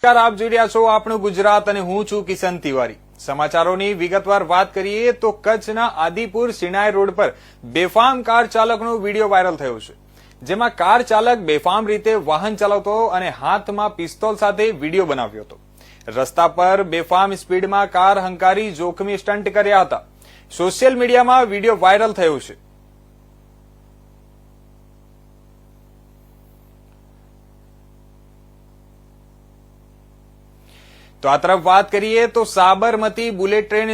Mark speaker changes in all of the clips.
Speaker 1: નમસ્કાર, આપ જોઈ રહ્યા છો આપણું ગુજરાત અને હું છું કિશન તિવારી। સમાચારોની વિગતવાર વાત કરીએ તો કચ્છના આદિપુર સિણાઈ રોડ પર બેફામ કાર ચાલકનો વિડીયો વાયરલ થયો છે, જેમાં કાર ચાલક બેફામ રીતે વાહન ચલાવતો અને હાથમાં પિસ્તોલ સાથે વિડીયો બનાવ્યો હતો। રસ્તા પર બેફામ સ્પીડમાં કાર હંકારી જોખમી સ્ટન્ટ કર્યા હતા। સોશિયલ મીડિયામાં વિડીયો વાયરલ થયો છે। તો આ તરફ વાત કરીએ તો સાબરમતી બુલેટ ટ્રેન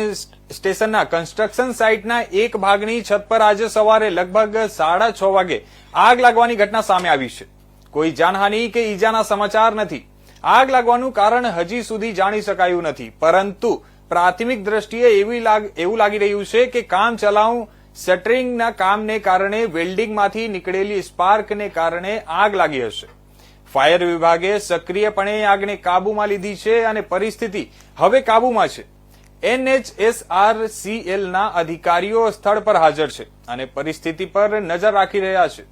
Speaker 1: સ્ટેશનના કન્સ્ટ્રક્શન સાઇટના એક ભાગની છત પર આજે સવારે લગભગ 6:30 વાગે આગ લાગવાની ઘટના સામે આવી છે। કોઈ જાનહાનિ કે ઈજાના સમાચાર નથી। આગ લાગવાનું કારણ હજી સુધી જાણી શકાયું નથી, પરંતુ પ્રાથમિક દ્રષ્ટિએ એવું લાગી રહ્યું છે કે કામચલાઉ શટરિંગના કામને કારણે વેલ્ડિંગમાંથી નીકળેલી સ્પાર્કને કારણે આગ લાગી હશે। ફાયર વિભાગે સક્રિયપણે આગને કાબૂમાં લીધી છે અને પરિસ્થિતિ હવે કાબૂમાં છે। NHSRCLના અધિકારીઓ સ્થળ પર હાજર છે અને પરિસ્થિતિ પર નજર રાખી રહ્યા છે।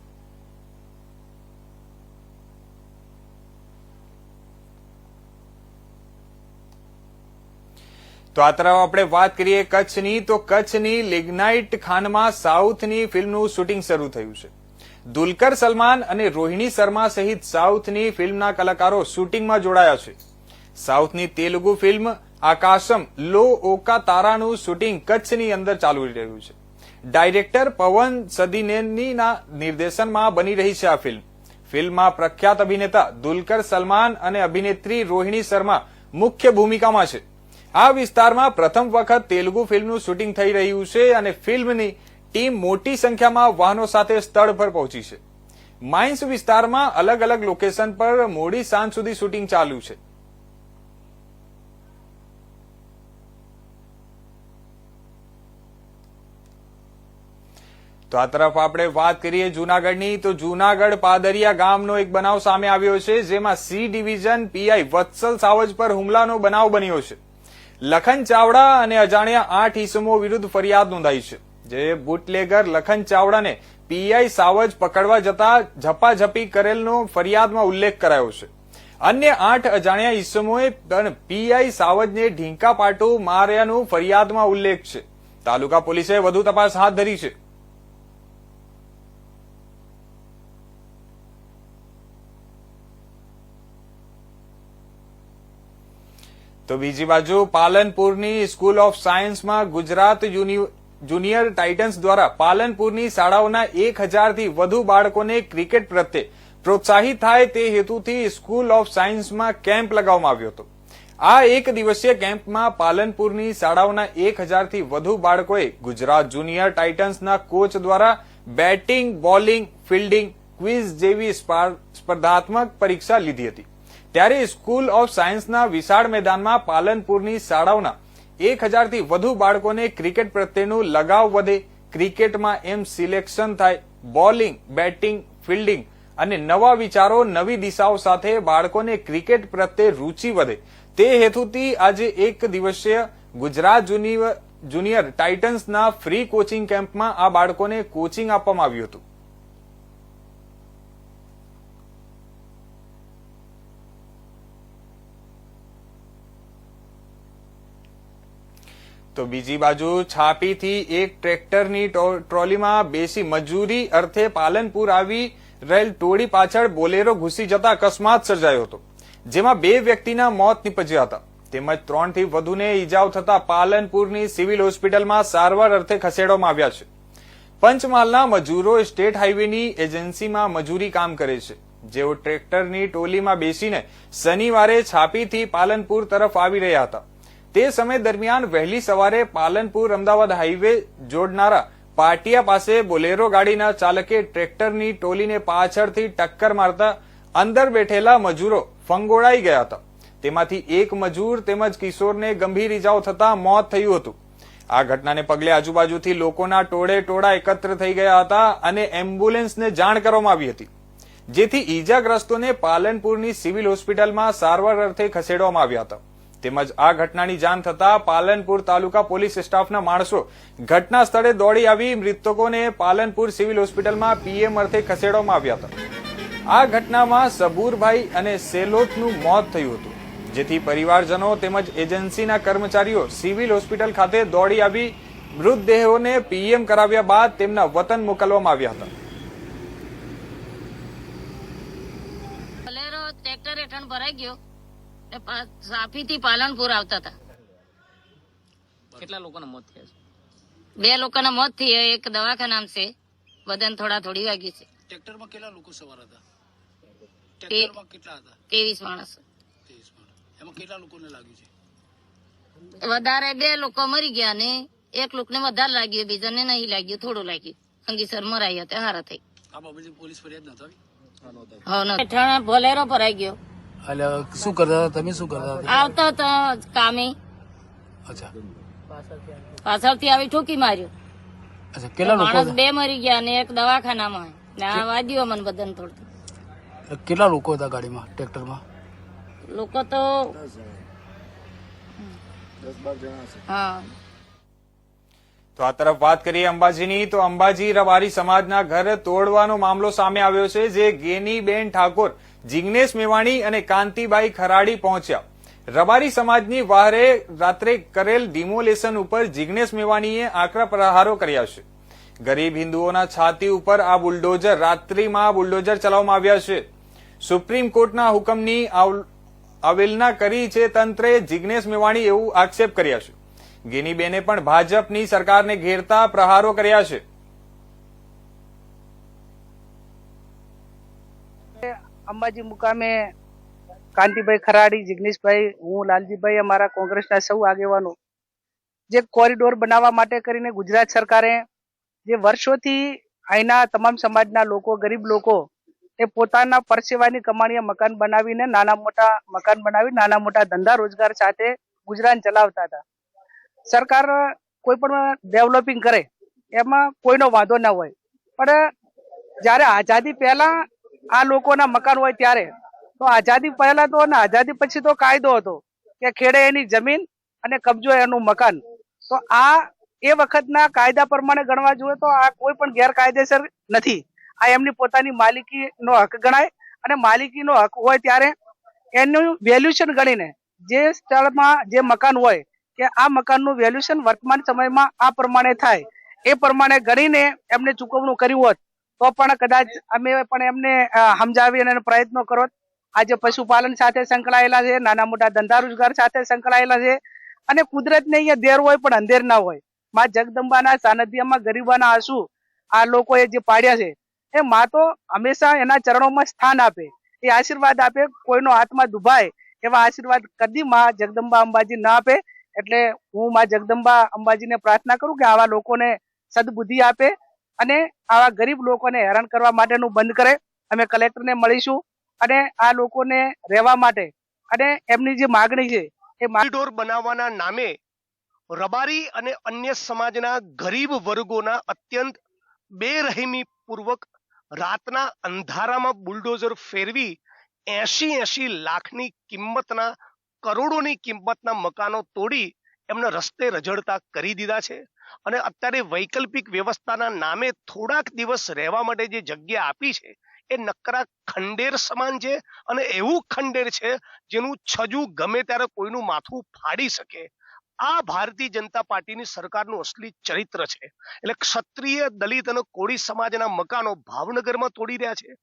Speaker 1: તો આ તરફ આપણે વાત કરીએ કચ્છની, તો કચ્છની લિગ્નાઇટ ખાનમાં સાઉથની ફિલ્મનું શૂટિંગ શરૂ થયું છે। દુલકર સલમાન અને રોહિણી શર્મા સહિત સાઉથની ફિલ્મના કલાકારો શૂટિંગમાં જોડાયા છે। સાઉથની તેલુગુ ફિલ્મ આકાશમ લો ઓકા તારાનું શૂટિંગ કચ્છની અંદર ચાલુ રહ્યું છે। ડાયરેક્ટર પવન સદિનેનીના નિર્દેશનમાં બની રહી છે આ ફિલ્મમાં પ્રખ્યાત અભિનેતા દુલકર સલમાન અને અભિનેત્રી રોહિણી શર્મા મુખ્ય ભૂમિકામાં છે। આ વિસ્તારમાં પ્રથમ વખત તેલુગુ ફિલ્મનું શૂટિંગ થઈ રહ્યું છે અને ફિલ્મની ટીમ મોટી સંખ્યામાં વાહનો સાથે સ્થળ પર પહોંચી છે। માઇન્સ વિસ્તારમાં અલગ અલગ લોકેશન પર મોડી સાંજ સુધી શૂટિંગ ચાલુ છે। તો આ તરફ આપણે વાત કરીએ જૂનાગઢની, તો જૂનાગઢ પાદરિયા ગામનો એક બનાવ સામે આવ્યો છે, જેમાં સી ડિવિઝન પીઆઈ વત્સલ સાવજ પર હુમલાનો બનાવ બન્યો છે। લખન ચાવડા અને અજાણ્યા 8 ઇસમો વિરુદ્ધ ફરિયાદ નોંધાઈ છે, જે બુટલેગર લખન ચાવડાને પીઆઈ સાવજ પકડવા જતા ઝપાઝપી કરેલનો ફરિયાદમાં ઉલ્લેખ કરાયો છે। અન્ય 8 અજાણ્યા ઇસમોએ પણ પીઆઈ સાવજને ઢીંકા પાટું માર્યાનું ફરિયાદમાં ઉલ્લેખ છે। તાલુકા પોલીસે વધુ તપાસ હાથ ધરી છે। તો બીજી બાજુ પાલનપુરની સ્કૂલ ઓફ સાયન્સમાં ગુજરાત જુનિયર ટાઇટન્સ દ્વારા પાલનપુરની શાળાઓના 1000થી વધુ બાળકોને ક્રિકેટ પ્રત્યે પ્રોત્સાહિત થાય તે હેતુથી સ્કૂલ ઓફ સાયન્સમાં કેમ્પ લગાવવામાં આવ્યો હતો। આ એક દિવસીય કેમ્પમાં પાલનપુરની શાળાઓના 1000થી વધુ બાળકોએ ગુજરાત જુનિયર ટાઇટન્સના કોચ દ્વારા બેટિંગ, બોલિંગ, ફિલ્ડિંગ, ક્વિઝ જેવી સ્પર્ધાત્મક પરીક્ષા લીધી હતી। ત્યારે સ્કૂલ ઓફ સાયન્સના વિશાળ મેદાનમાં પાલનપુરની શાળાઓના 1000થી વધુ બાળકોને ક્રિકેટ પ્રત્યેનું લગાવ વધે, ક્રિકેટમાં એમ સિલેક્શન થાય, બોલિંગ, બેટિંગ, ફિલ્ડિંગ અને નવા વિચારો, નવી દિશાઓ સાથે બાળકોને ક્રિકેટ પ્રત્યે રૂચિ વધે તે હેતુથી આજે એક દિવસીય ગુજરાત જુનિયર ટાઇટન્સના ફ્રી કોચિંગ કેમ્પમાં આ બાળકોને કોચિંગ આપવામાં આવ્યું હતું। તો બીજી બાજુ છાપીથી એક ટ્રેક્ટરની ટ્રોલીમાં બેસી મજૂરી અર્થે પાલનપુર આવી રહેલ ટોળી પાછળ બોલેરો ઘૂસી જતા અકસ્માત સર્જાયો હતો, જેમાં 2 વ્યક્તિના મોત નીપજ્યા હતા, તેમજ 3થી વધુને ઈજાઓ થતા પાલનપુરની સિવિલ હોસ્પિટલમાં સારવાર અર્થે ખસેડવામાં આવ્યા છે। પંચમહાલના મજૂરો સ્ટેટ હાઈવેની એજન્સીમાં મજૂરી કામ કરે છે, જેઓ ટ્રેક્ટરની ટોલીમાં બેસીને શનિવારે છાપીથી પાલનપુર તરફ આવી રહ્યા હતા। તે સમય દરમિયાન વહેલી સવારે પાલનપુર અમદાવાદ હાઈવે જોડનારા પાટિયા પાસે બોલેરો ગાડીના ચાલકે ટ્રેક્ટરની ટોલીને પાછળથી ટક્કર મારતા અંદર બેઠેલા મજૂરો ફંગોળાઈ ગયા હતા। તેમાંથી એક મજૂર તેમજ કિશોરને ગંભીર ઈજાઓ થતા મોત થયું હતું। આ ઘટનાને પગલે આજુબાજુથી લોકોના ટોળા એકત્ર થઈ ગયા હતા અને એમ્બ્યુલન્સને જાણ કરવામાં આવી હતી, જેથી ઈજાગ્રસ્તોને પાલનપુરની સિવિલ હોસ્પિટલમાં સારવાર અર્થે ખસેડવામાં આવ્યા હતા। તેમજ આ ઘટનાની જાણ થતા પાલનપુર તાલુકા પોલીસ સ્ટાફના માણસો ઘટના સ્થળે દોડી આવી મૃતકોને પાલનપુર સિવિલ હોસ્પિટલમાં પીએમ અર્થે ખસેડવામાં આવ્યા હતા। આ ઘટનામાં સબુરભાઈ અને સેલોતનું મોત થયું હતું, જેથી પરિવારજનો તેમજ એજન્સીના કર્મચારીઓ સિવિલ હોસ્પિટલ ખાતે દોડી આવી મૃતદેહોને પીએમ કરાવ્યા બાદ તેમના વતન મોકલવામાં આવ્યા હતા.
Speaker 2: બોલેરો ટ્રેક્ટર હેઠળ ભરાઈ ગયો ને સાફીથી પાલનપુર આવતા હતા.
Speaker 3: કેટલા લોકોના મોત થયા છે?
Speaker 2: 2 લોકોના મોત થયા, એક દવાખાનામાં છે, બધાને થોડી વાગી છે.
Speaker 3: ટ્રેક્ટરમાં કેટલા લોકો સવાર હતા? ટ્રેક્ટરમાં કેટલા હતા?
Speaker 2: 23 માણસ.
Speaker 3: 23 માણસ. એમાં કેટલા લોકોને લાગ્યું છે?
Speaker 2: વધારે 2 લોકો મરી ગયા ને 1 લોકોને વધારે લાગ્યું, બીજાને નહીં લાગ્યું, થોડું લાગ્યું. અંગીસર મરાઈ હતા, હારા થઈ.
Speaker 3: આ બાબતે પોલીસ ફરિયાદ નહોતી?
Speaker 2: હેઠળ બોલેરો ભરાઈ ગયો.
Speaker 3: એટલે શું કરતા હતા તમે? શું કરતા હતા?
Speaker 2: આવતા હતા કામે.
Speaker 3: અચ્છા.
Speaker 2: પાછળથી આવી ઠોકી માર્યો.
Speaker 3: અચ્છા, કેટલા લોકો?
Speaker 2: માણસ 2 મરી ગયા ને 1 દવાખાનામાં ને આ વાગ્યો મને બધાને થોડું.
Speaker 3: કેટલા લોકો હતા ગાડીમાં, ટ્રેક્ટરમાં?
Speaker 2: લોકો તો
Speaker 1: 10-12 જણા છે.
Speaker 2: હા.
Speaker 1: તો આ તરફ વાત કરીએ અંબાજીની, તો અંબાજી રબારી સમાજના ઘર તોડવાનો મામલો સામે આવ્યો છે, જે ગેનીબેન ઠાકોર, જિગ્નેશ મેવાણી અને કાંતિબાઈ ખરાડી પહોંચ્યા. રબારી સમાજની વારે રાત્રે કરેલ ડિમોલેશન ઉપર જિગ્નેશ મેવાણીએ આકરા પ્રહારો કર્યા છે. ગરીબ હિન્દુઓના છાતી ઉપર આ બુલડોઝર રાત્રિમાં બુલડોઝર ચલાવવામાં આવ્યા છે. સુપ્રીમ કોર્ટના હુકમની અવહેલના કરી છે તંત્રે, જિગ્નેશ મેવાણી એવું આક્ષેપ કર્યા છે. ગેનીબેને પણ ભાજપની સરકારને ઘેરતા પ્રહારો કર્યા છે.
Speaker 4: અંબાજી મુકામે કાંતિભાઈ ખરાડી, જિગ્નેશભાઈ, હું લાલજીભાઈ, અમારા કોંગ્રેસના સૌ આગેવાનો જે કોરિડોર બનાવવા માટે કરીને ગુજરાત સરકારે જે વર્ષોથી અહીંના તમામ સમાજના લોકો, ગરીબ લોકો એ પોતાના પરસેવાની કમાણીએ મકાન બનાવીને નાના મોટા મકાન બનાવી નાના મોટા ધંધા રોજગાર સાથે ગુજરાન ચલાવતા હતા. સરકાર કોઈ પણ ડેવલપિંગ કરે એમાં કોઈનો વાંધો ના હોય, પણ જયારે આઝાદી પહેલા આ લોકોના મકાન હોય ત્યારે તો આઝાદી પહેલા તો અને આઝાદી પછી તો કાયદો હતો કે ખેડે એની જમીન અને કબજો એનું મકાન. તો આ એ વખતના કાયદા પ્રમાણે ગણવા જોઈએ તો આ કોઈ પણ ગેરકાયદેસર નથી. આ એમની પોતાની માલિકીનો હક ગણાય અને માલિકીનો હક હોય ત્યારે એનું વેલ્યુશન ગણીને જે સ્થળમાં જે મકાન હોય કે આ મકાનનું વેલ્યુશન વર્તમાન સમયમાં આ પ્રમાણે થાય એ પ્રમાણે ગણીને એમને ચૂકવણું કર્યું હોત તો પણ કદાચ અમે પણ એમને સમજાવી અને પ્રયત્નો કરો. આજે પશુપાલન સાથે સંકળાયેલા છે, નાના મોટા ધંધા રોજગાર સાથે સંકળાયેલા છે અને કુદરતને અહીંયા દેર હોય પણ અંધેર ના હોય. માં જગદંબાના સાનિધ્યમાં ગરીબાના આંસુ આ લોકોએ જે પાડ્યા છે એ માં તો હંમેશા એના ચરણોમાં સ્થાન આપે, એ આશીર્વાદ આપે, કોઈનો હાથમાં દુભાય એવા આશીર્વાદ કદી માં જગદંબા અંબાજી ના આપે. એટલે હું માં જગદંબા અંબાજીને પ્રાર્થના કરું કે આવા લોકોને સદબુદ્ધિ આપે અને આવા ગરીબ લોકોને હેરાન કરવા માટેનું બંધ કરે. અમે કલેક્ટરને મળીશું અને આ લોકોને રહેવા માટે અને એમની જે માગણી છે એ
Speaker 5: કોરિડોર બનાવવાના નામે રબારી અને અન્ય સમાજના ગરીબ વર્ગોના અત્યંત બેરહેમી પૂર્વક રાતના અંધારામાં બુલડોઝર ફેરવી 80 લાખની કિંમતના, કરોડોની કિંમતના મકાનો તોડી એમને રસ્તે રઝળતા કરી દીધા છે. અને અત્યારે વૈકલ્પિક વ્યવસ્થાના નામે થોડાક દિવસ રહેવા માટે જે જગ્યા આપી છે એ નકરા ખંડેર સમાન છે અને એવું ખંડેર છે જેનું છજુ ગમે ત્યારે કોઈનું માથું ફાડી શકે. આ ભારતીય જનતા પાર્ટીની સરકારનું અસલી ચરિત્ર છે. એટલે ક્ષત્રિય, દલિત અને કોળી સમાજના મકાનો ભાવનગરમાં તોડી રહ્યા છે,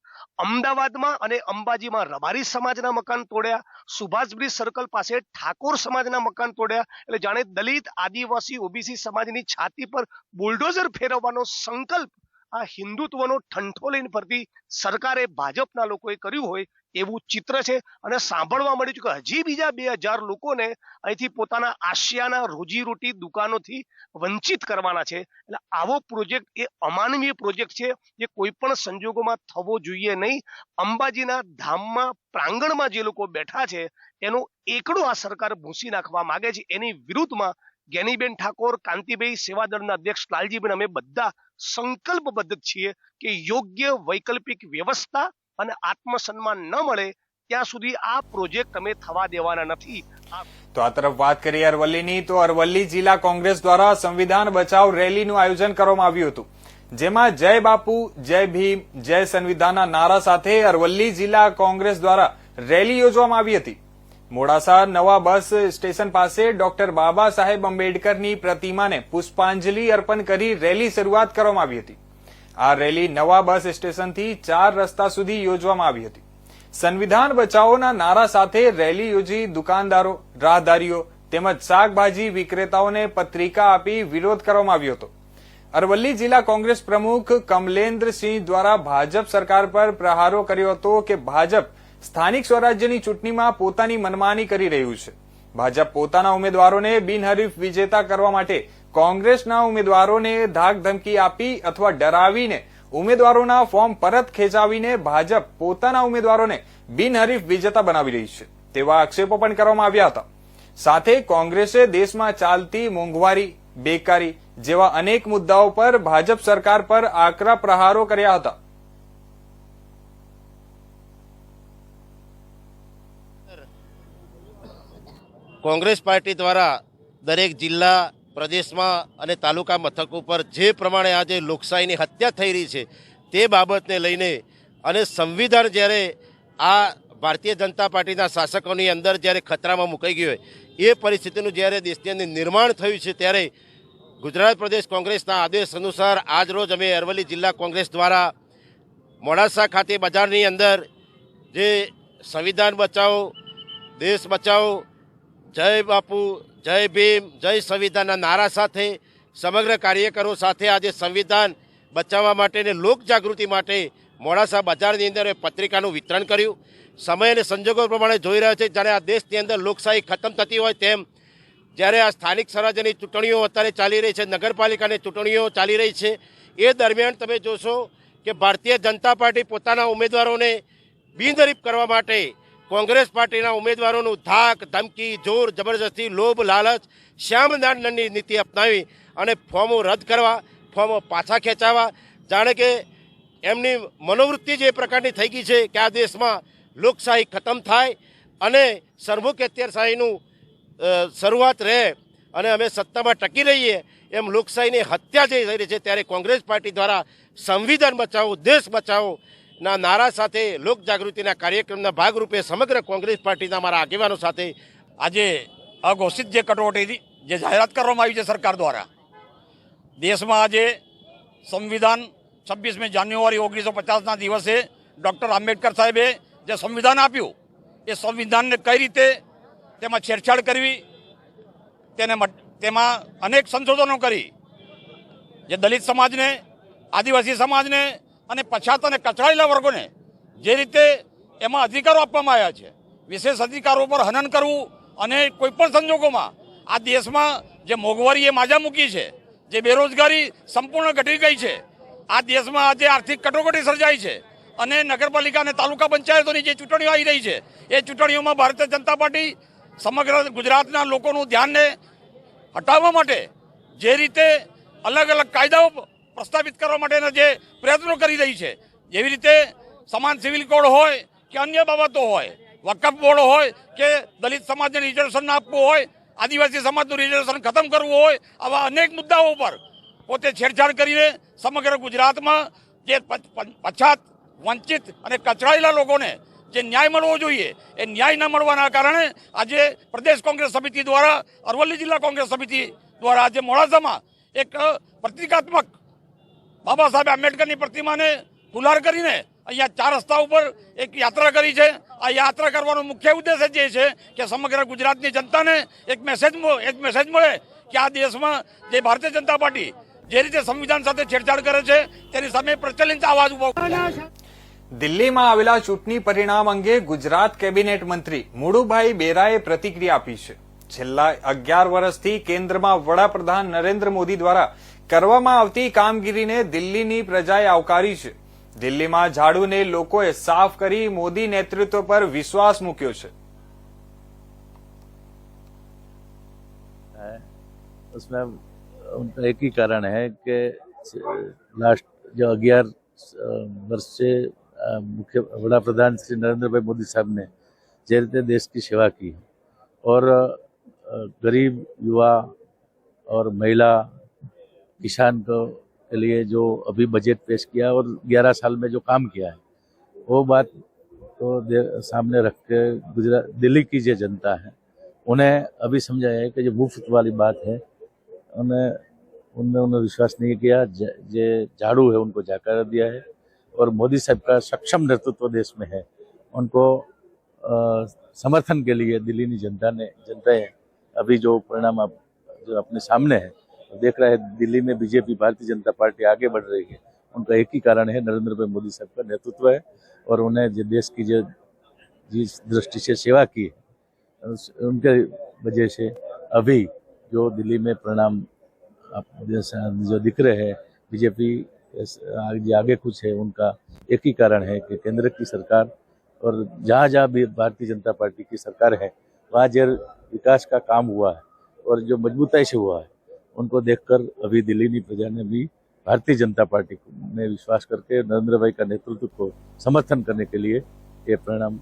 Speaker 5: અમદાવાદમાં અને અંબાજીમાં રબારી સમાજના મકાન તોડ્યા, સુભાષબ્રિજ સર્કલ પાસે ઠાકોર સમાજના મકાન તોડ્યા. એટલે જાણે દલિત, આદિવાસી, ઓબીસી સમાજની છાતી પર બુલડોઝર ફેરવવાનો સંકલ્પ આ હિન્દુત્વનો ઠંઠો લઈને ફરતી સરકારે, ભાજપના લોકોએ કર્યું હોય એવું ચિત્ર છે. અને સાંભળવા મળ્યું છે કે હજી બીજા 2000 લોકોને અહીંથી પોતાના આશિયાના રોજીરોટી દુકાનોથી વંચિત કરવાના છે. એટલે આવો પ્રોજેક્ટ એ અમાનવીય પ્રોજેક્ટ છે જે કોઈ પણ સંજોગોમાં થવો જોઈએ નહીં. અંબાજીના ધામમાં, પ્રાંગણમાં જે લોકો બેઠા છે એનો એકડો આ સરકાર ભૂંસી નાખવા માંગે છે. એની વિરુદ્ધમાં ગેનીબેન ઠાકોર, કાંતિભાઈ, સેવાદળના અધ્યક્ષ લાલજીબેન, અમે બધા સંકલ્પબદ્ધ છીએ કે યોગ્ય વૈકલ્પિક વ્યવસ્થા અને આત્મસન્માન ન મળે ત્યાં સુધી આ પ્રોજેક્ટ અમે થવા દેવાના નથી.
Speaker 1: તો આ તરફ વાત કરીએ અરવલ્લીની, તો અરવલ્લી જિલ્લા કોંગ્રેસ દ્વારા સંવિધાન બચાવ રેલીનું આયોજન કરવામાં આવ્યું હતું, જેમાં જય બાપુ, જય ભીમ, જય સંવિધાનના નારા સાથે અરવલ્લી જિલ્લા કોંગ્રેસ દ્વારા રેલી યોજવામાં આવી હતી. મોડાસા નવા બસ સ્ટેશન પાસે ડોક્ટર બાબા સાહેબ આંબેડકરની પ્રતિમાને પુષ્પાંજલિ અર્પણ કરી રેલી શરૂઆત કરવામાં આવી હતી। આ રેલી નવા બસ સ્ટેશનથી 4 રસ્તા સુધી યોજવામાં આવી હતી। સંવિધાન બચાવોના નારા સાથે રેલી યોજી દુકાનદારો, રાહદારીઓ તેમજ શાકભાજી વિક્રેતાઓને પત્રિકા આપી વિરોધ કરવામાં આવ્યો હતો। અરવલ્લી જિલ્લા કોંગ્રેસ પ્રમુખ કમલેન્દ્રસિંહ દ્વારા ભાજપ સરકાર પર પ્રહારો કર્યો હતો કે ભાજપ સ્થાનિક સ્વરાજ્યની ચૂંટણીમાં પોતાની મનમાની કરી રહ્યું છે। ભાજપ પોતાના ઉમેદવારોને બિનહરીફ વિજેતા કરવા માટે કોંગ્રેસના ઉમેદવારોને ધાકધમકી આપી અથવા ડરાવીને ઉમેદવારોના ફોર્મ પરત ખેંચાવીને ભાજપ પોતાના ઉમેદવારોને બિનહરીફ વિજેતા બનાવી રહી છે તેવા આક્ષેપો પણ કરવામાં આવ્યા હતા। સાથે કોંગ્રેસે દેશમાં ચાલતી મોંઘવારી, બેકારી જેવા અનેક મુદ્દાઓ પર ભાજપ સરકાર પર આકરા પ્રહારો કર્યા હતા।
Speaker 6: કોંગ્રેસ પાર્ટી દ્વારા દરેક જિલ્લા, પ્રદેશમાં અને તાલુકા મથકો પર જે પ્રમાણે આજે લોકશાહીની હત્યા થઈ રહી છે તે બાબતને લઈને અને સંવિધાન જ્યારે આ ભારતીય જનતા પાર્ટીના શાસકોની અંદર જ્યારે ખતરામાં મુકાઈ ગયું હોય એ પરિસ્થિતિનું જ્યારે દેશની અંદર નિર્માણ થયું છે ત્યારે ગુજરાત પ્રદેશ કોંગ્રેસના આદેશ અનુસાર આજરોજ અમે અરવલ્લી જિલ્લા કોંગ્રેસ દ્વારા મોડાસા ખાતે બજારની અંદર જે સંવિધાન બચાવો, દેશ બચાવો, જય બાપુ, જય ભીમ, જય સંવિધાનના નારા સાથે સમગ્ર કાર્યકરો સાથે આજે સંવિધાન બચાવવા માટે અને લોક જાગૃતિ માટે મોડાસા બજારની અંદર પત્રિકાનું વિતરણ કર્યું। સમય અને સંજોગો પ્રમાણે જોઈ રહ્યા છે જ્યારે આ દેશની અંદર લોકશાહી ખતમ થતી હોય તેમ જ્યારે આ સ્થાનિક સ્વરાજ્યની ચૂંટણીઓ અત્યારે ચાલી રહી છે, નગરપાલિકાની ચૂંટણીઓ ચાલી રહી છે, એ દરમિયાન તમે જોશો કે ભારતીય જનતા પાર્ટી પોતાના ઉમેદવારોને બિનહરીફ કરવા માટે કોંગ્રેસ પાર્ટીના ઉમેદવારોનું ધાક, ધમકી, જોર, જબરજસ્તી, લોભ, લાલચ, શ્યામદાનની નીતિ અપનાવી અને ફોર્મો રદ કરવા, ફોર્મો પાછા ખેંચાવા, જાણે કે એમની મનોવૃત્તિ જે પ્રકારની થઈ ગઈ છે કે આ દેશમાં લોકશાહી ખતમ થાય અને સરમુખ અત્યારશાહીનું શરૂઆત રહે અને અમે સત્તામાં ટકી રહીએ એમ લોકશાહીની હત્યા જે થઈ રહી છે ત્યારે કોંગ્રેસ પાર્ટી દ્વારા સંવિધાન બચાવો, દેશ બચાવો ના નારા સાથે લોક જાગૃતિના કાર્યક્રમના ભાગરૂપે સમગ્ર કોંગ્રેસ પાર્ટીના અમારા આગેવાનો સાથે
Speaker 7: આજે અઘોષિત જે કટોકટી જે જાહેરાત કરવામાં આવી છે સરકાર દ્વારા, દેશમાં આજે સંવિધાન 26મી જાન્યુઆરી 1950ના દિવસે ડૉક્ટર આંબેડકર સાહેબે જે સંવિધાન આપ્યું એ સંવિધાનને કઈ રીતે તેમાં છેડછાડ કરવી, તેમાં અનેક સંશોધનો કરી જે દલિત સમાજને, આદિવાસી સમાજને અને પછાત અને કચડાયેલા વર્ગોને જે રીતે એમાં અધિકારો આપવામાં આવ્યા છે, વિશેષ અધિકારો પર હનન કરવું અને કોઈપણ સંજોગોમાં આ દેશમાં જે મોંઘવારીએ માજા મૂકી છે, જે બેરોજગારી સંપૂર્ણ ઘટી ગઈ છે, આ દેશમાં આજે આર્થિક કટોકટી સર્જાઈ છે અને નગરપાલિકા અને તાલુકા પંચાયતોની જે ચૂંટણીઓ આવી રહી છે એ ચૂંટણીઓમાં ભારતીય જનતા પાર્ટી સમગ્ર ગુજરાતના લોકોનું ધ્યાનને હટાવવા માટે જે રીતે અલગ અલગ કાયદાઓ પ્રસ્થાપિત કરવા માટેના જે પ્રયત્નો કરી રહી છે, જેવી રીતે સમાન સિવિલ કોડ હોય કે અન્ય બાબતો હોય, વકફ બોર્ડ હોય કે દલિત સમાજને રિઝર્વેશન આપવું હોય, આદિવાસી સમાજનું રિઝર્વેશન ખતમ કરવું હોય, આવા અનેક મુદ્દાઓ પર પોતે છેડછાડ કરીને સમગ્ર ગુજરાતમાં જે પછાત, વંચિત અને કચડાયેલા લોકોને જે ન્યાય મળવો જોઈએ એ ન્યાય ન મળવાના કારણે આજે પ્રદેશ કોંગ્રેસ સમિતિ દ્વારા, અરવલ્લી જિલ્લા કોંગ્રેસ સમિતિ દ્વારા આજે મોડાસામાં એક પ્રતિકાત્મક બાબા સાહેબ આંબેડકરની પ્રતિમાને ફુલાર કરીને અહીંયા 4 રસ્તા ઉપર એક યાત્રા કરી છે। આ યાત્રા કરવાનો મુખ્ય ઉદ્દેશ જે છે કે સમગ્ર ગુજરાતની જનતાને એક મેસેજ મળે કે આ દેશમાં જે ભારતીય જનતા પાર્ટી જે રીતે સંવિધાન સાથે છેડછાડ કરે છે તેની સામે પ્રચલિત અવાજ ઉભો કરે।
Speaker 1: દિલ્હીમાં આવેલા ચૂંટણી પરિણામ અંગે ગુજરાત કેબિનેટ મંત્રી મુળુભાઈ બેરાએ પ્રતિક્રિયા આપી છે। છેલ્લા 11 વર્ષથી કેન્દ્રમાં વડાપ્રધાન નરેન્દ્ર મોદી દ્વારા કરવામાં આવતી કામગીરીને દિલ્હીની પ્રજાએ આવકારી છે। દિલ્હીમાં ઝાડુને લોકોએ સાફ કરી મોદી નેતૃત્વ પર વિશ્વાસ મૂક્યો છે।
Speaker 8: उसमें उनका एक ही कारण है कि लास्ट जो 11 वर्ष से मुख्य वड़ा प्रधान श्री नरेंद्र भाई मोदी साहब ने जे रीते देश की सेवा की और गरीब, युवा और महिला, किसान को के लिए जो अभी बजट पेश किया और 11 साल में जो काम किया है वो बात सामने रख के गुजरात दिल्ली की जो जनता है उन्हें अभी समझाया है कि जो मुफ्त वाली बात है उन्होंने विश्वास नहीं किया। जे झाड़ू है उनको जाकर दिया है और मोदी साहब का सक्षम नेतृत्व देश में है, उनको समर्थन के लिए दिल्ली की जनताएं अभी जो परिणाम आप जो अपने सामने है देख रहा है, दिल्ली में बीजेपी भारतीय जनता पार्टी आगे बढ़ रही है। उनका एक ही कारण है, नरेंद्र भाई मोदी साहब का नेतृत्व है और उन्हें जो देश की जो जिस दृष्टि से सेवा की है उनके वजह से अभी जो दिल्ली में परिणाम आप जो दिख रहे हैं, बीजेपी आगे कुछ है, उनका एक ही कारण है कि केंद्र की सरकार और जहाँ जहाँ भी भारतीय जनता पार्टी की सरकार है वहाँ जो विकास का काम हुआ है और जो मजबूताई से हुआ है उनको देखकर अभी दिल्ली की प्रजा ने भी भारतीय जनता पार्टी में विश्वास करके नरेंद्र भाई का नेतृत्व को समर्थन करने के लिए ये परिणाम।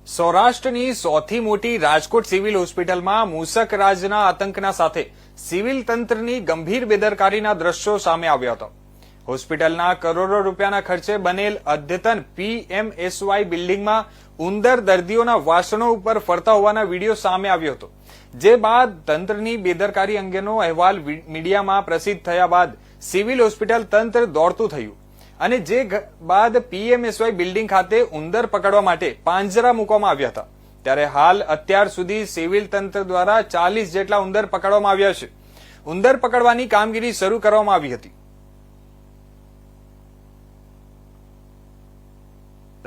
Speaker 1: સૌરાષ્ટ્રની સૌથી મોટી રાજકોટ સિવિલ હોસ્પિટલમાં મૂસકરાજના આતંકના સાથે સિવિલ તંત્રની ગંભીર બેદરકારીના દ્રશ્યો સામે આવ્યા હતા। હોસ્પિટલના કરોડો રૂપિયાના ખર્ચે બનેલ અદ્યતન PMSY બિલ્ડિંગમાં ઉંદર દર્દીઓના વાસણો ઉપર ફરતા હોવાના વિડીયો સામે આવ્યો હતો, જે બાદ તંત્રની બેદરકારી અંગેનો અહેવાલ મીડિયામાં પ્રસિદ્ધ થયા બાદ સિવિલ હોસ્પિટલ તંત્ર દોડતું થયું અને જે બાદ PMSY બિલ્ડિંગ ખાતે ઉંદર પકડવા માટે પાંજરા મૂકવામાં આવ્યા હતા। ત્યારે હાલ અત્યાર સુધી સિવિલ તંત્ર દ્વારા 40 જેટલા ઉંદર પકડવામાં આવ્યા છે। ઉંદર પકડવાની કામગીરી શરૂ કરવામાં આવી હતી।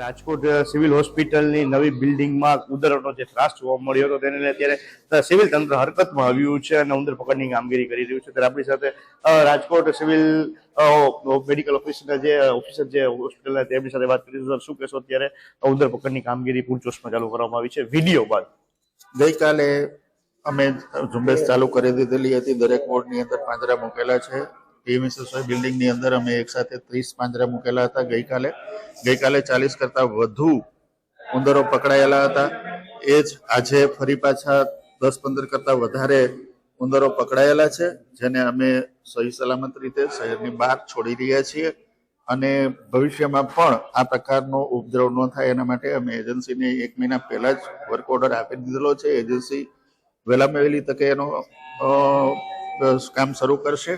Speaker 9: રાજકોટ સિવિલ હોસ્પિટલની નવી બિલ્ડિંગમાં ઉંદરોનો જે ત્રાસ જોવા મળ્યો હતો તેને લઈને અત્યારે સિવિલ તંત્ર હરકતમાં આવ્યું છે અને ઉંદર પકડની કામગીરી કરી રહ્યું છે। ત્યારે આપણી સાથે રાજકોટ સિવિલ મેડિકલ ઓફિસર જે હોસ્પિટલના તેમની સાથે વાત કરી। સર, શું કહેશો, અત્યારે ઉંદર પકડની કામગીરી પૂરજોશમાં ચાલુ કરવામાં આવી છે વિડીયો બાદ?
Speaker 10: ગઈકાલે અમે ઝુંબેશ ચાલુ કરી દીધેલી હતી। દરેક વોર્ડની અંદર પાંજરા મૂકેલા છે। PMSY બિલ્ડિંગની અંદર અમે એક સાથે 30 પાંજરા મૂકેલા હતા। ગઈકાલે 40 કરતા વધુ ઉંદરો પકડાયેલા હતા। એ જ આજે ફરી પાછા 10-15 કરતા વધારે ઉંદરો પકડાયેલા છે, જેને અમે સહી સલામત રીતે શહેરની બહાર છોડી રહ્યા છીએ અને ભવિષ્યમાં પણ આ પ્રકારનો ઉપદ્રવ ન થાય એના માટે અમે એજન્સીને 1 મહિના પહેલા જ વર્ક ઓર્ડર આપી દીધેલો છે। એજન્સી વહેલામાં વહેલી તકે એનો કામ શરૂ કરશે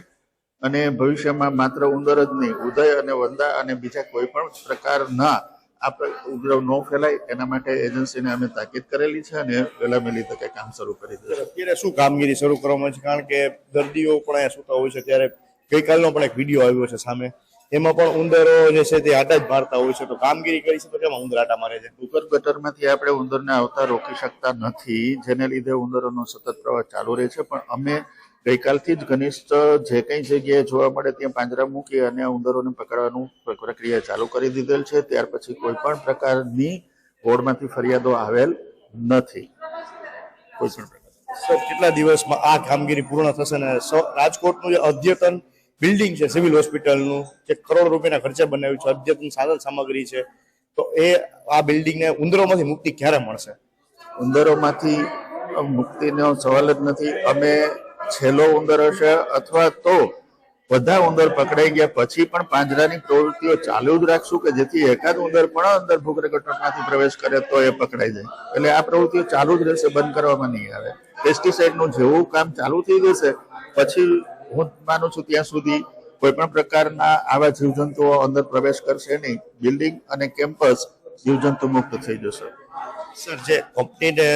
Speaker 10: અને ભવિષ્યમાં માત્ર ઉંદર જ નહીં, ઉદય અને વંદા અને બીજા કોઈ પણ પ્રકારના આ ઉપદ્રવ ન ફેલાય એના માટે એજન્સીને અમે તાકીદ કરેલી છે અને વહેલા વહેલી તકે કામ શરૂ કરી દીધું।
Speaker 9: અત્યારે શું કામગીરી શરૂ કરવામાં છે? કારણ કે દર્દીઓ પણ અહીંયા સૂતા હોય છે, ત્યારે ગઈકાલનો પણ એક વિડીયો આવ્યો છે સામે, એમાં પણ ઉંદરો જે છે તે આટા જ મારતા હોય છે। તો કામગીરી કરી છે તો કેમ ઉંદર આટા મારે છે?
Speaker 10: ભૂગર્ભ ગટરમાંથી આપણે ઉંદરને આવતા રોકી શકતા નથી, જેને લીધે ઉંદરોનો સતત પ્રવાહ ચાલુ રહે છે। પણ અમે ગઈકાલથી જ ઘનિષ્ઠ જે કઈ જગ્યાએ જોવા મળે ત્યાં પાંજરા મૂકી અને ઉંદરોને પકડવાનું પ્રક્રિયા ચાલુ કરી દીધેલ છે। ત્યાર પછી કોઈ પણ પ્રકારની બોર્ડમાંથી ફરિયાદો આવેલ નથી। કોઈ પણ પ્રકાર।
Speaker 9: સર, કેટલા દિવસમાં આ કામગીરી પૂર્ણ થશે? ને રાજકોટનું જે અદ્યતન બિલ્ડિંગ છે સિવિલ હોસ્પિટલનું, જે કરોડ રૂપિયાના ખર્ચે બનાવ્યું છે, અદ્યતન સાધન સામગ્રી છે, તો એ આ બિલ્ડિંગને ઉંદરોમાંથી મુક્તિ ક્યારે મળશે?
Speaker 10: ઉંદરોમાંથી મુક્તિનો સવાલ જ નથી। અમે છેલ્લો ઉંદર હશે અથવા તો બધા ઉંદર પકડાઈ ગયા પછી પણ પાંજરાની પ્રવૃત્તિઓ ચાલુ જ રાખશું કે જેથી એકાદ ઉંદર પણ અંદર ભૂગર્ભ ગટરમાંથી પ્રવેશ કરે તો એ પકડાઈ જાય। એટલે આ પ્રવૃત્તિઓ ચાલુ જ રહેશે, બંધ કરવામાં નહીં આવે। પેસ્ટિસાઇડનું જેવું કામ ચાલુ થઈ જશે પછી હું માનું છું ત્યાં સુધી કોઈ પણ પ્રકારના આવા જીવજંતુઓ અંદર પ્રવેશ કરશે નહીં। બિલ્ડિંગ અને કેમ્પસ જીવજંતુ મુક્ત થઈ જશે।
Speaker 9: સર, જે કંપનીને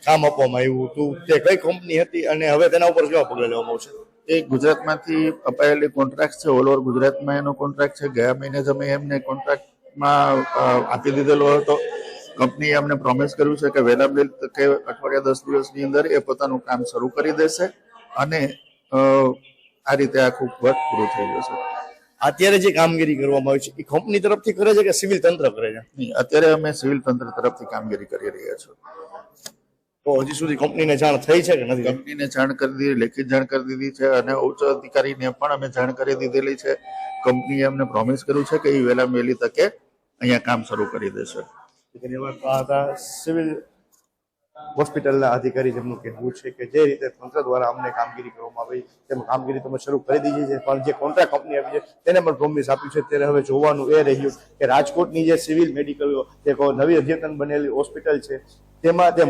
Speaker 9: કામ આપવામાં આવ્યું હતું તે કઈ કંપની હતી અને હવે તેના ઉપર કેવા પગલાં લેવામાં આવશે?
Speaker 10: એ ગુજરાતમાંથી અપાયેલી કોન્ટ્રાક્ટ છે, ઓલ ઓવર ગુજરાતમાં એનો કોન્ટ્રાક્ટ છે। ગયા મહિને જ અમે એમને કોન્ટ્રાક્ટમાં આપી દીધેલો હતો। કંપનીએ અમને પ્રોમિસ કર્યું છે કે વહેલા વહેલી તકે અઠવાડિયા 10 દિવસની અંદર એ પોતાનું કામ શરૂ કરી દેશે અને આ રીતે આખું વર્ક પૂરું થઈ જશે।
Speaker 9: અત્યારે જે કામગીરી કરવામાં આવી છે એ કંપની તરફથી કરે છે કે સિવિલ તંત્ર કરે છે?
Speaker 10: નહીં, અત્યારે અમે સિવિલ તંત્ર તરફથી કામગીરી કરી રહ્યા છીએ।
Speaker 9: તો હજી સુધી કંપનીને જાણ થઈ છે કે નથી?
Speaker 10: કંપનીને જાણ કરી દીધી, લેખિત જાણ કરી દીધી છે અને ઉચ્ચ અધિકારીને પણ અમે જાણ કરી દીધેલી છે। કંપનીએ અમને પ્રોમિસ કર્યું છે કે એ વહેલા વહેલી તકે અહીંયા કામ શરૂ કરી દેશે।
Speaker 9: સિવિલ હોસ્પિટલના અધિકારી જેમનું કહેવું છે કે જે રીતે તંત્ર દ્વારા અમને કામગીરી કરવામાં આવી તેમ કામગીરી તમે શરૂ કરી દીધી છે, પણ જે કોન્ટ્રાક્ટ કંપની આપી છે તેને પણ પ્રોમિસ આપ્યું છે. ત્યારે હવે જોવાનું એ રહ્યું કે રાજકોટની જે સિવિલ મેડિકલ જે નવી અદ્યતન બનેલી હોસ્પિટલ છે તેમાં તે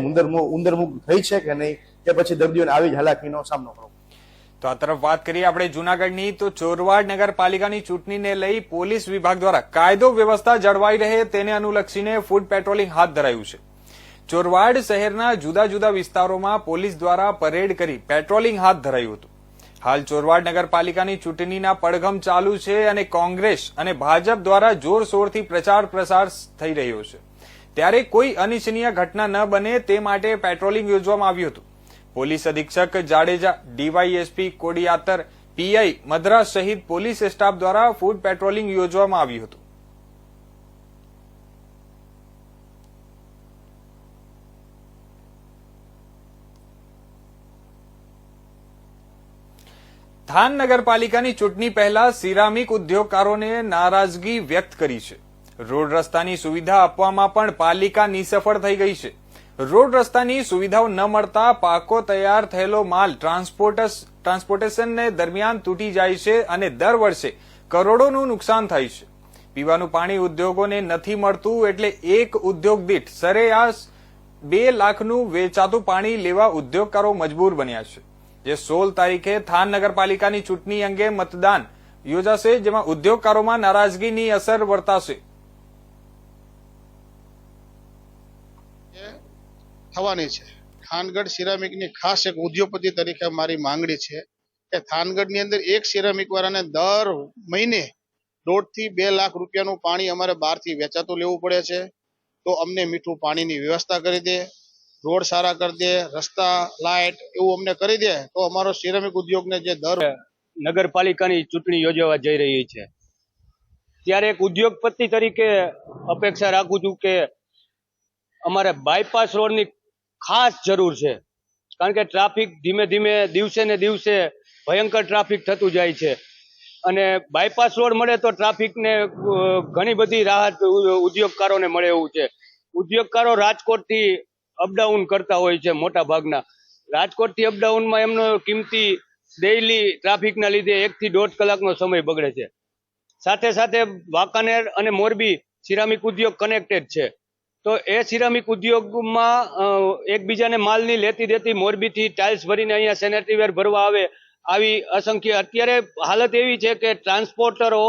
Speaker 9: ઉંદરમુખ થઈ છે કે નહીં, કે પછી દર્દીઓને આવી જ હાલાકીનો સામનો કરવો.
Speaker 1: તો આ તરફ વાત કરીએ આપણે જૂનાગઢની, તો ચોરવાડ નગરપાલિકાની ચૂંટણીને લઈ પોલીસ વિભાગ દ્વારા કાયદો વ્યવસ્થા જળવાઈ રહે તેને અનુલક્ષીને ફૂડ પેટ્રોલિંગ હાથ ધરાયું છે. ચોરવાડ શહેરના જુદા જુદા વિસ્તારોમાં પોલીસ દ્વારા પરેડ કરી પેટ્રોલિંગ હાથ ધરાયું હતું. હાલ ચોરવાડ નગરપાલિકાની ચૂંટણીના પડઘમ ચાલુ છે અને કોંગ્રેસ અને ભાજપ દ્વારા જોરશોરથી પ્રચાર પ્રસાર થઈ રહ્યો છે. ત્યારે કોઈ અનિચ્છનીય ઘટના ન બને તે માટે પેટ્રોલિંગ યોજવામાં આવ્યું હતું. પોલીસ અધિક્ષક જાડેજા, ડીવાયએસપી કોડિયાતર, પીઆઈ મદ્રાસ સહિત પોલીસ સ્ટાફ દ્વારા ફૂડ પેટ્રોલિંગ યોજવામાં આવ્યું હતું. થાન નગરપાલિકાની ચૂંટણી પહેલા સિરામિક ઉદ્યોગકારોને નારાજગી વ્યક્ત કરી છે. રોડ રસ્તાની સુવિધા આપવામાં પણ પાલિકા નિસફળ થઈ ગઈ છે. રોડ રસ્તાની સુવિધાઓ ન મળતા પાકો તૈયાર થયેલો માલ ટ્રાન્સપોર્ટેશનને દરમિયાન તૂટી જાય છે અને દર વર્ષે કરોડોનું નુકસાન થાય છે. પીવાનું પાણી ઉદ્યોગોને નથી મળતું એટલે એક ઉદ્યોગ દીઠ સરેરાશ 2 લાખનું વેચાતું પાણી લેવા ઉદ્યોગકારો મજબૂર બન્યા છે. જે 16 તારીખે થાન નગરપાલિકાની ચૂંટણી અંગે મતદાન યોજાશે, જેમાં ઉદ્યોગકારોમાં નારાજગીની અસર વર્તાશે.
Speaker 11: થવાની છે. થાનગઢ સિરામિકની ખાસ એક ઉદ્યોગપતિ તરીકે મારી માંગણી છે કે થાનગઢની અંદર એક સિરામિક વાળાને દર મહિને 1.5 થી 2 લાખ રૂપિયાનું પાણી અમારે બહારથી વેચાતું લેવું પડે છે. તો અમને મીઠું પાણીની વ્યવસ્થા કરી દે, રોડ સારા કરી દે, રસ્તા, લાઇટ એવું અમને કરી દે તો અમારો સિરામિક ઉદ્યોગને જે દર
Speaker 12: નગરપાલિકાની ચૂંટણી યોજવા જઈ રહી છે ત્યારે એક ઉદ્યોગપતિ તરીકે અપેક્ષા રાખું છું કે અમારે બાયપાસ રોડની ખાસ જરૂર છે. કારણ કે ટ્રાફિક ધીમે ધીમે દિવસે ને દિવસે ભયંકર ટ્રાફિક થતું જાય છે અને બાયપાસ રોડ મળે તો ટ્રાફિકને ઘણી બધી રાહત ઉદ્યોગકારોને મળે એવું છે. ઉદ્યોગકારો રાજકોટથી અપડાઉન કરતા હોય છે. મોટા ભાગના રાજકોટથી અપડાઉનમાં એમનો કિંમતી ડેઇલી ટ્રાફિકના લીધે 1 થી 1.5 કલાકનો સમય બગડે છે. સાથે સાથે વાંકાનેર અને મોરબી સિરામિક ઉદ્યોગ કનેક્ટેડ છે. તો એ સિરામિક ઉદ્યોગમાં એકબીજાને માલની લેતી દેતી મોરબીથી ટાઇલ્સ ભરીને અહીંયા સેનેટરીવેર ભરવા આવે આવી અસંખ્ય અત્યારે હાલત એવી છે કે ટ્રાન્સપોર્ટરો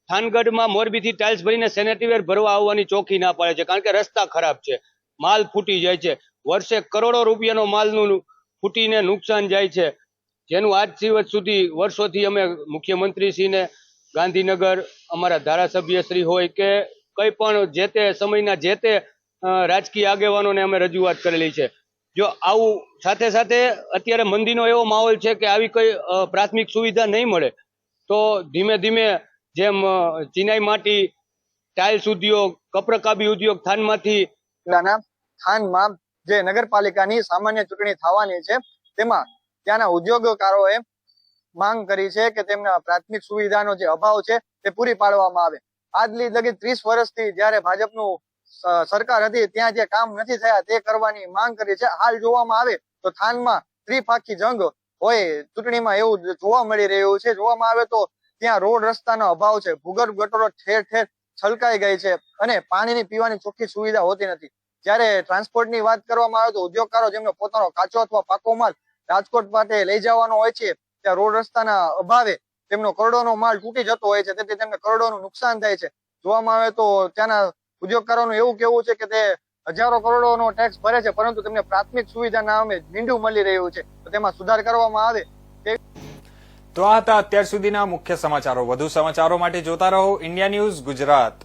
Speaker 12: થાનગઢમાં મોરબીથી ટાઇલ્સ ભરીને સેનેટરીવેર ભરવા આવવાની ચોખ્ખી ના પાડે છે. કારણ કે રસ્તા ખરાબ છે, માલ ફૂટી જાય છે. વર્ષે કરોડો રૂપિયાનો માલનું ફૂટીને નુકસાન જાય છે, જેનું આજ દિવસ સુધી વર્ષોથી અમે મુખ્યમંત્રીશ્રીને, ગાંધીનગર અમારા ધારાસભ્યશ્રી હોય કે કંઈ પણ જે તે સમયના જે તે રાજકીય આગેવાનોને અમે રજૂઆત કરેલી છે. જો આવું સાથે સાથે અત્યારે મંદીનો એવો માહોલ છે કે આવી કોઈ પ્રાથમિક સુવિધા નહીં મળે તો ધીમે ધીમે જેમ ચિનાઈ માટી, ટાઇલ્સ ઉદ્યોગ, કપરકાબી ઉદ્યોગ થાનમાંથી
Speaker 13: થાનમાં જે નગરપાલિકાની સામાન્ય ચૂંટણી થવાની છે તેમાં ત્યાંના ઉદ્યોગકારોએ માંગ કરી છે કે તેમના પ્રાથમિક સુવિધાનો જે અભાવ છે તે પૂરી પાડવામાં આવે. આજ લગી 30 વર્ષથી જયારે ભાજપનું સરકાર હતી ત્યાં જે કામ નથી થયા તે કરવાની માંગ કરી છે. હાલ જોવામાં આવે તો થાનમાં ત્રિપાખી જંગ હોય ચૂંટણીમાં એવું જોવા મળી રહ્યું છે. જોવામાં આવે તો ત્યાં રોડ રસ્તાનો અભાવ છે, ભૂગર્ભ ગટરો ઠેર ઠેર છલકાઈ ગઈ છે અને પાણીની પીવાની ચોખ્ખી સુવિધા હોતી નથી. જ્યારે ટ્રાન્સપોર્ટની વાત કરવામાં આવે તો ઉદ્યોગકારો જેમનો પોતાનો કાચો અથવા પાકો માલ રાજકોટ માટે લઈ જવાનો હોય છે ત્યાં રોડ રસ્તાના અભાવે તેમનો કરોડોનો માલ તૂટી જતો હોય છે, તેથી તેમને કરોડોનું નુકસાન થાય છે. જોવામાં આવે તો ત્યાંના ઉદ્યોગકારોનું એવું કેવું છે કે તે હજારો કરોડોનો ટેક્સ ભરે છે પરંતુ તેમને પ્રાથમિક સુવિધા નામે મીંડું મળી રહ્યું છે. તો તેમાં સુધાર કરવામાં આવે.
Speaker 1: તો આ હતા અત્યાર સુધીના મુખ્ય સમાચારો. વધુ સમાચારો માટે જોતા રહો ઇન્ડિયા ન્યૂઝ ગુજરાત.